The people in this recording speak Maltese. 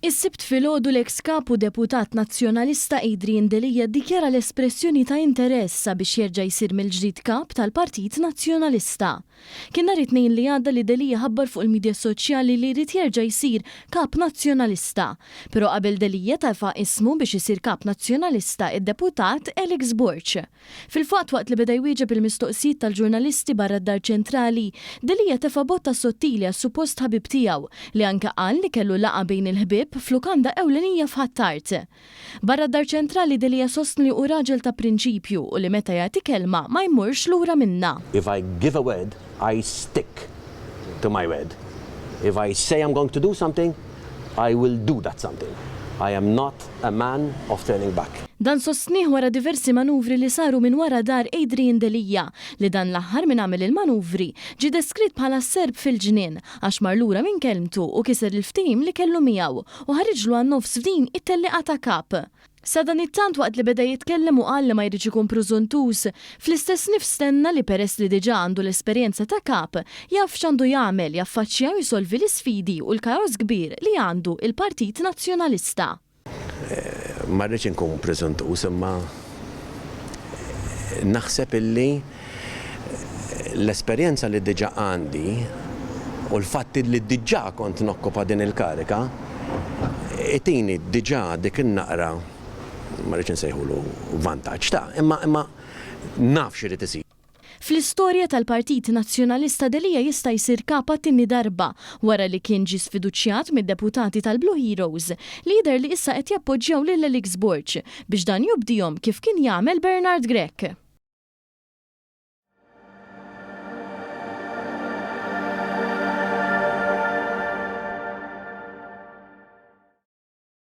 Is-sibt filgħodu l-eks kapu deputat nazzjonalista Adrian Delija ddikjara l-espressjoni ta' interess biex jerġa' jsir mill-ġdid kap tal-Partit Nazzjonalista. Kien nhar it-tnejn li għadda li Delija ħabbar fuq il-midja soċjali li jrid jerġa' jsir kap nazzjonalista. Però qabel Delija tafa' ismu biex isir kap nazzjonalista id-deputat Alex Borch. Fil-fatt waqt li beda jwieġeb il-mistoqsijiet tal-ġurnalisti barra d-Dar Ċentrali, Delija tefa' botta sottili għas-suppost ħabib tiegħu li anke qal li kellu laqgħa bejn il-ħbieb f'lukanda ewlenija f'Ħattart. Barra d-Dar Ċentrali Delija sostni u raġel ta' prinċipju u li meta jagħti kelma ma jmurx lura minnha. If I give a word, I stick to my word. If I say I'm going to do something, I will do that something. I am not a man of turning back. Dan sostnih wara diversi manuvri li saru minn wara dar Adrian Delija li dan l-aħħar minn għamel il-manuvri ġi deskritt bħala serb fil-ġnien għax mar lura minn kelmtu u kiser il-ftim li kellu miegħu u ħariġlu għan-nofs f'din it-telliqa ta' kap. Sa dan it-tant waqt li beda jitkellem u qal li ma jridx ikun prużuntuż, fl-istess nifstenna li peress li diġà għandu l-esperjenza ta' kap jaf x'għandu jagħmel jaffaċċja u jsolvi l-isfidi u l-kaos kbir li għandu il-Partit Nazzjonalista. Ma rridx inkun preżuntuż imma naħseb illi l-esperjenza li diġà għandi u l-fatti li diġà kont nokkupa din il-karika itini diġà dik in-naqra ma rridx insejħulu vantaġġ ta' imma naf x'irid isir. Fl-istorja tal-Partit Nazzjonalista Delija jista' jsir kapa tinni darba wara li kien ġie sfiduċjat mid-deputati tal-Blue Heroes li jidher li issa qed jappoġġjaw lil Alex Borch biex dan jubdihom kif kien jagħmel Bernard Grech.